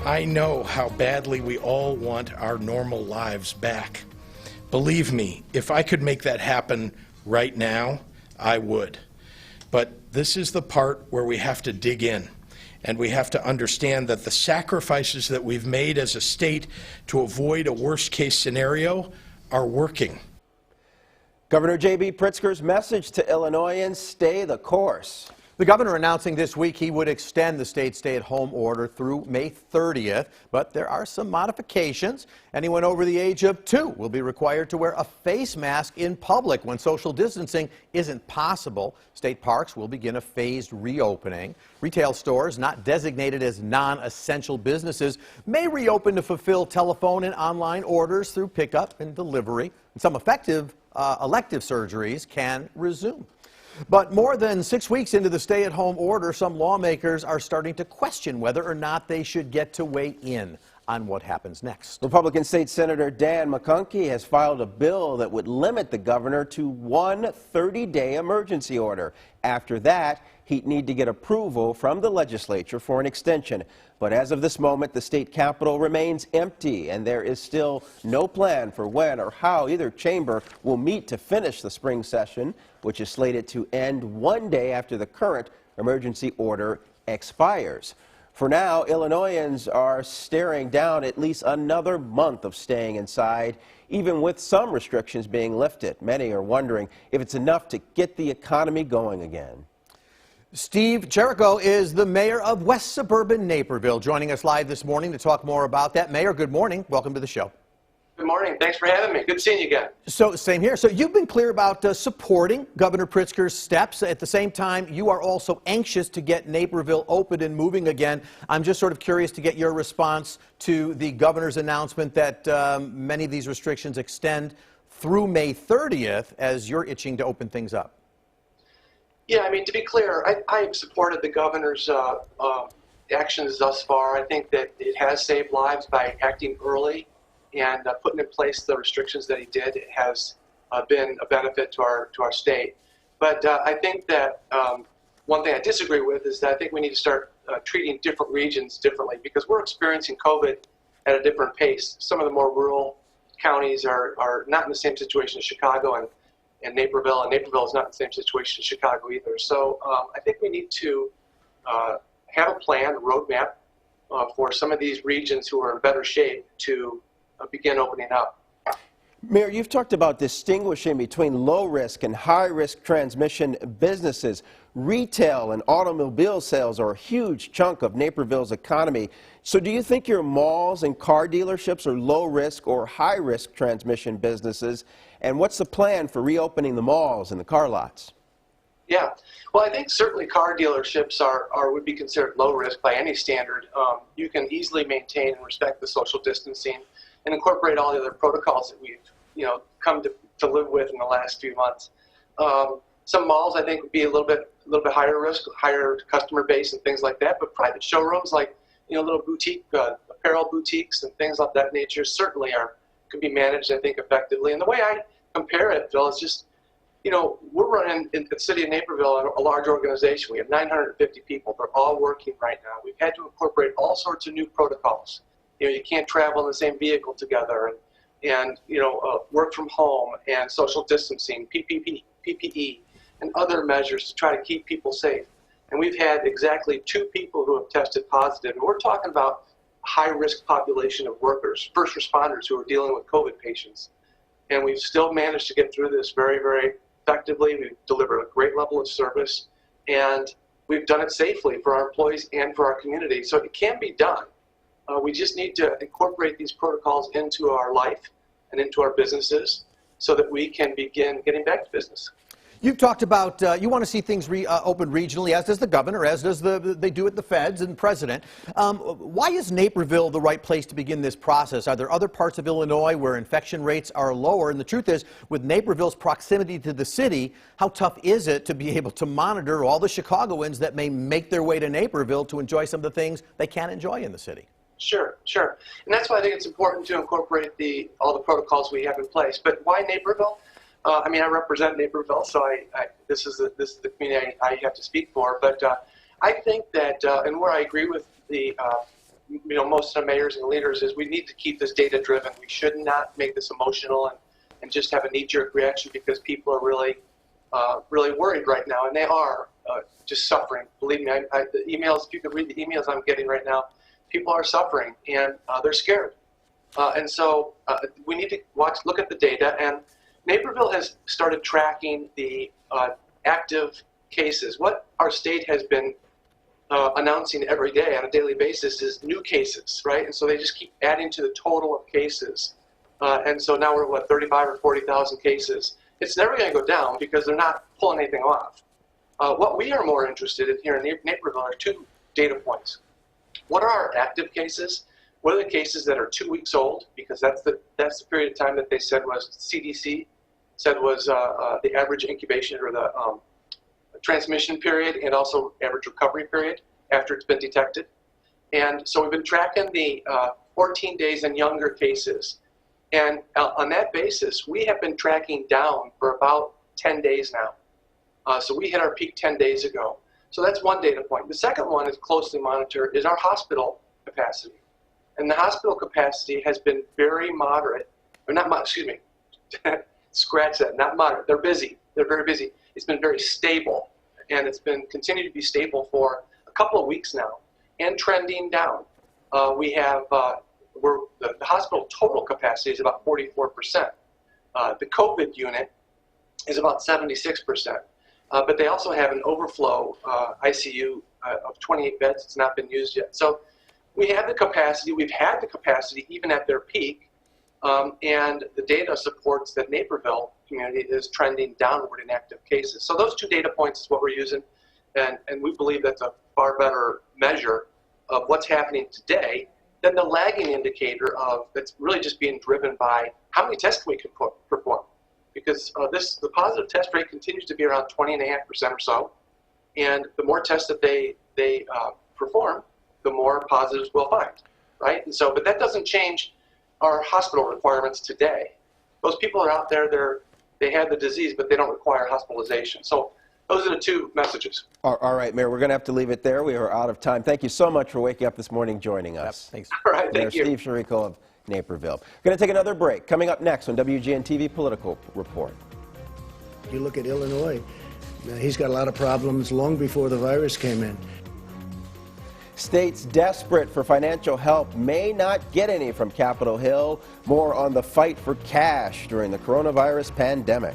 I know how badly we all want our normal lives back. Believe me, if I could make that happen right now, I would. But this is the part where we have to dig in, and we have to understand that the sacrifices that we've made as a state to avoid a worst-case scenario are working. Governor J.B. Pritzker's message to Illinoisans: stay the course. The governor announcing this week he would extend the state stay-at-home order through May 30th, but there are some modifications. Anyone over the age of 2 will be required to wear a face mask in public when social distancing isn't possible. State parks will begin a phased reopening. Retail stores not designated as non-essential businesses may reopen to fulfill telephone and online orders through pickup and delivery. And some elective surgeries can resume. But more than 6 weeks into the stay-at-home order, some lawmakers are starting to question whether or not they should get to weigh in on what happens next. Republican State Senator Dan McConkey has filed a bill that would limit the governor to one 30-day emergency order. After that, he'd need to get approval from the legislature for an extension. But as of this moment, the state capitol remains empty, and there is still no plan for when or how either chamber will meet to finish the spring session, which is slated to end one day after the current emergency order expires. For now, Illinoisans are staring down at least another month of staying inside, even with some restrictions being lifted. Many are wondering if it's enough to get the economy going again. Steve Jericho is the mayor of West Suburban Naperville, joining us live this morning to talk more about that. Mayor, good morning. Welcome to the show. Good morning. Thanks for having me. Good seeing you again. So, same here. So you've been clear about supporting Governor Pritzker's steps. At the same time, you are also anxious to get Naperville open and moving again. I'm just sort of curious to get your response to the governor's announcement that many of these restrictions extend through May 30th as you're itching to open things up. Yeah, I mean, to be clear, I've supported the governor's actions thus far. I think that it has saved lives by acting early and putting in place the restrictions that he did. It has been a benefit to our state. But I think that one thing I disagree with is that I think we need to start treating different regions differently, because we're experiencing COVID at a different pace. Some of the more rural counties are not in the same situation as Chicago and Naperville is not in the same situation as Chicago either. So I think we need to have a plan, a roadmap for some of these regions who are in better shape to begin opening up. Mayor, you've talked about distinguishing between low-risk and high-risk transmission businesses. Retail and automobile sales are a huge chunk of Naperville's economy. So do you think your malls and car dealerships are low-risk or high-risk transmission businesses? And what's the plan for reopening the malls and the car lots? Yeah, well, I think certainly car dealerships would be considered low risk by any standard. You can easily maintain and respect the social distancing and incorporate all the other protocols that we've come to live with in the last few months. Some malls I think would be a little bit higher risk, higher customer base and things like that. But private showrooms like little boutique apparel boutiques and things of that nature certainly could be managed, I think, effectively. And the way I compare it, Phil, is just we're running in the city of Naperville a large organization. We have 950 people. They're all working right now. We've had to incorporate all sorts of new protocols. You can't travel in the same vehicle together, and work from home and social distancing, PPE, and other measures to try to keep people safe. And we've had exactly 2 people who have tested positive. And we're talking about a high-risk population of workers, first responders who are dealing with COVID patients. And we've still managed to get through this very, very effectively. We've delivered a great level of service, and we've done it safely for our employees and for our community. So it can be done. We just need to incorporate these protocols into our life and into our businesses so that we can begin getting back to business. You've talked about you want to see things open regionally, as does the governor, as does they do at the feds and president. Why is Naperville the right place to begin this process? Are there other parts of Illinois where infection rates are lower? And the truth is, with Naperville's proximity to the city, how tough is it to be able to monitor all the Chicagoans that may make their way to Naperville to enjoy some of the things they can't enjoy in the city? Sure. And that's why I think it's important to incorporate all the protocols we have in place. But why Naperville? I mean, I represent Naperville, so this is the community I have to speak for. But I think that, and where I agree with the most of the mayors and leaders is we need to keep this data driven. We should not make this emotional and just have a knee-jerk reaction because people are really worried right now, and they are just suffering. Believe me, the emails, if you could read the emails I'm getting right now, people are suffering and they're scared. And so we need to look at the data, and Naperville has started tracking the active cases. What our state has been announcing every day on a daily basis is new cases, right? And so they just keep adding to the total of cases. And so now we're at 35 or 40,000 cases. It's never going to go down because they're not pulling anything off. What we are more interested in here in Naperville are two data points. What are our active cases? What are the cases that are 2 weeks old? Because that's the period of time that they said was CDC said was the average incubation or the transmission period, and also average recovery period after it's been detected. And so we've been tracking the 14 days and younger cases. And on that basis, we have been tracking down for about 10 days now. So we hit our peak 10 days ago. So that's one data point. The second one is closely monitored is our hospital capacity. And the hospital capacity has been very moderate, or not, excuse me, scratch that, not moderate. They're busy. They're very busy. It's been very stable, and it's been continued to be stable for a couple of weeks now, and trending down. We have the hospital total capacity is about 44%. The COVID unit is about 76%. But they also have an overflow ICU of 28 beds. It's not been used yet. So we have the capacity. We've had the capacity even at their peak. And the data supports that Naperville community is trending downward in active cases. So those two data points is what we're using. And we believe that's a far better measure of what's happening today than the lagging indicator of that's really just being driven by how many tests we can perform. Because the positive test rate continues to be around 20.5% or so. And the more tests that they perform, the more positives we'll find, right? And so, but that doesn't change our hospital requirements today. Those people are out there, they have the disease, but they don't require hospitalization. So those are the two messages. All right, Mayor, we're going to have to leave it there. We are out of time. Thank you so much for waking up this morning, joining us. Yep, thanks. All right, Mayor thank you. Steve Chirico of Naperville. We're going to take another break. Coming up next on WGN TV Political Report. You look at Illinois, he's got a lot of problems long before the virus came in. States desperate for financial help may not get any from Capitol Hill. More on the fight for cash during the coronavirus pandemic.